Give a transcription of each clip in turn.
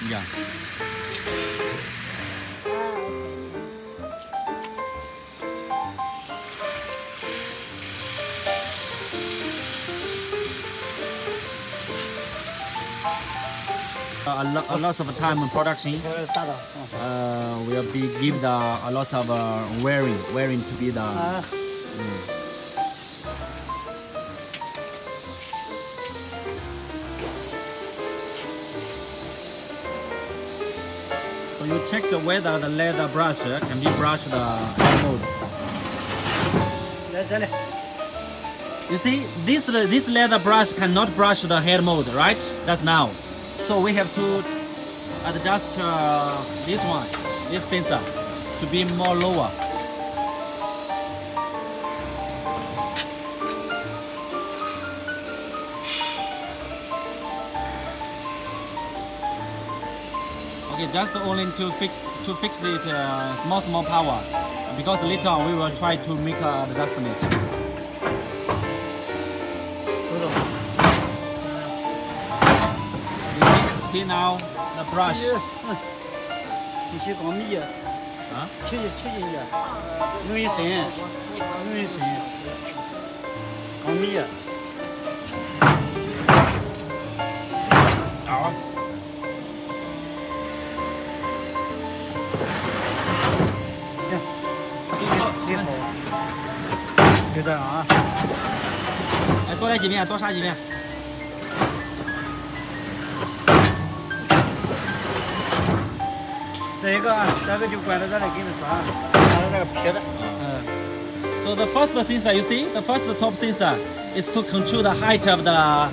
Yeah. A lot of time in production will be give a lot of wearing to be the. So you check whether the leather brush can be brushed the head mold. You see, this leather brush cannot brush the head mold, right? That's now. So we have to adjust this sensor, to be more lower. Okay, just only to fix it small power, because later on we will try to make an adjustment. See now the brush. 必须搞密呀！啊？切进去，容易深，搞密呀！好。挺好，就这样啊。哎，多来几遍，多杀几遍。这个就关在这里给你刷，拿着这个撇的。So the first sensor, you see, the first top sensor is to control the height of the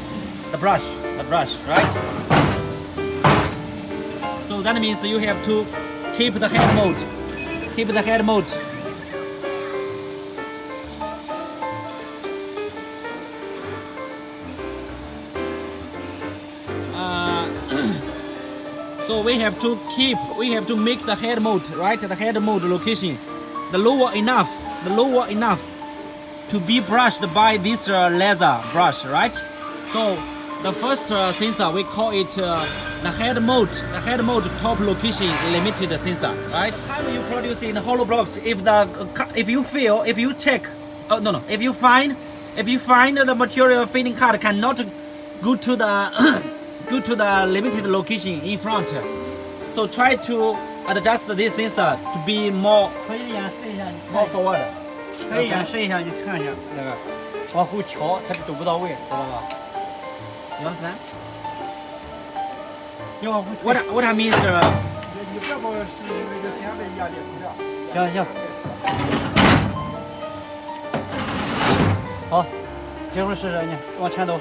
brush, right? So that means you have to keep the head mode. So we have to make the head mode, right? The head mode location, the lower enough to be brushed by this leather brush, right? So the first sensor, we call it the head mode. The head mode top location limited sensor, right? How you produce in hollow blocks? If you find the material fitting card cannot go to the go to the limited location in front, so try to adjust this sensor to be more 可以演示一下，你 more forward. 可以演示一下，你看一下那个，往后调，它都不到位，知道吧？ You understand? 你往后调。What I mean is, 你别把是因为这现在压力不了。行，好，这会儿试试你往前走。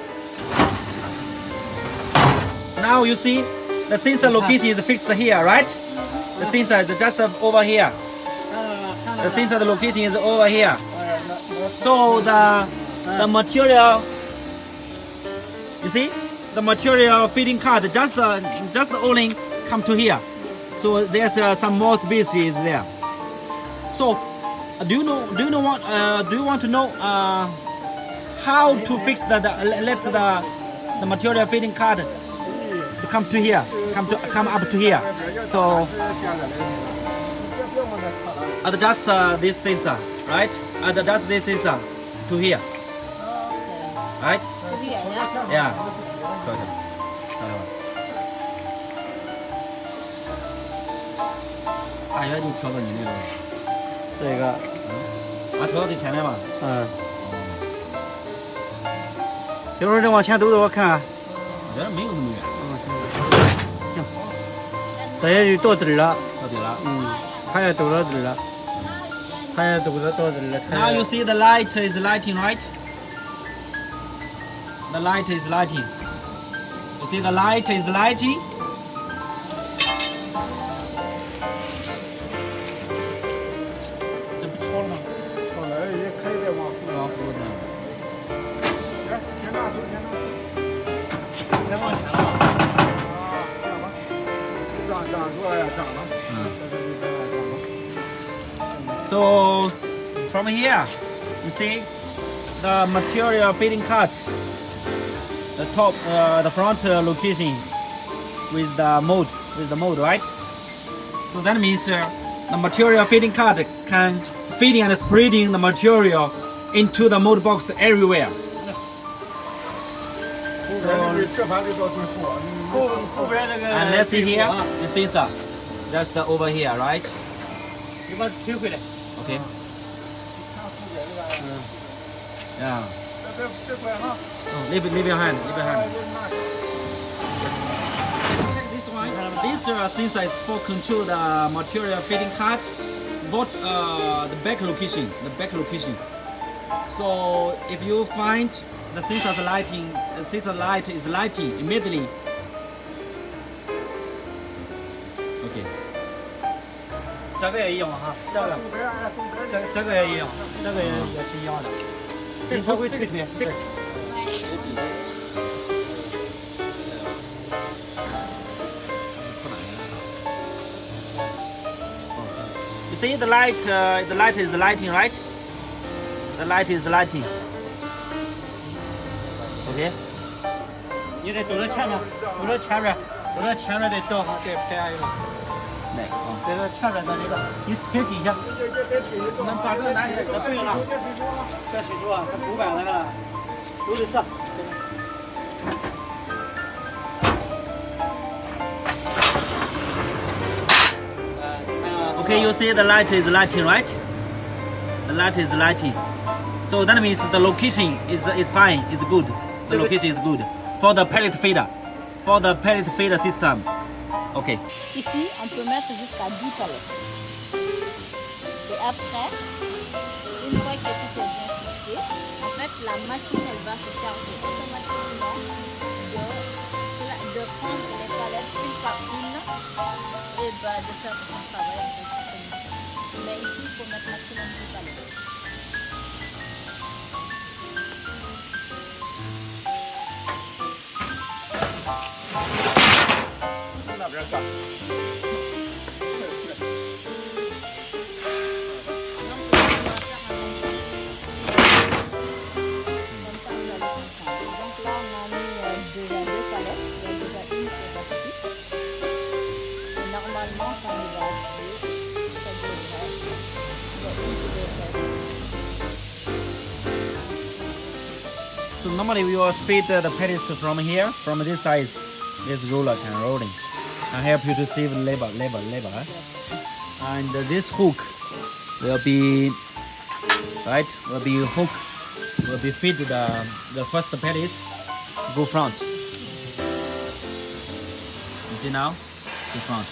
now you see the sensor location is fixed here, right? The sensor is just over here. The sensor location is over here. So the material, you see, the material fitting card just only come to here. So there's some more space is there. So do you want to know how to fix let the material fitting card to come to here, come up to here? So adjust this sensor, right? Adjust this sensor to here, right? Yeah. 大约就调到你那个，这个，调到最前面嘛。一会儿再往前走走，我看看。我觉得没有那么远。行，这也就到这儿了。到底了。它也走到这儿了。它也走到这儿了。Now you see the light is lighting, right? The light is lighting. You see the light is lighting. So from here, you see the material fitting cut, the top, the front location with the mold with the mold, right? So that means the material feeding cart can feeding and spreading the material into the mold box everywhere. 这盘得到最后啊，后边那个 And let's see here, 啊 the sensor, just over here, right? 你把它推回来。 Okay. Yeah. 这块哈， Oh, leave your hand. Leave your hand. This sensor is for control the material feeding cart, both the back location. So if you find the sensor light is lighting immediately. Okay. 这个也一样哈，这个也一样，这个也是一样的。这头会推这个。 You see the light is lighting, right? The light is lighting. Okay. 你得走到前面，走到前面得照上，再拍一个。在这前面的那个，你贴底下。能把这拿起来，对了，这水珠啊，它主板那个都是这。 Okay, you see the light is lighting, right? The light is lighting. So that means the location is fine, is good. The location is good for the pellet feeder. For the pellet feeder system. Okay. Ici, on peut mettre jusqu'à 10 palettes. Et après, une fois que tout est bien fixé, en fait, la machine, elle va se charger automatiquement de prendre les palettes une par une et de faire son travail. Mais ici, il faut mettre maximum 10 palettes. Normalement, quand il va appuyer, ça devrait So normally we will feed the pellets from here, from this side. This roller can rolling. Can help you to save labor. And this hook will be feed the first pellets go front. You see now? To front.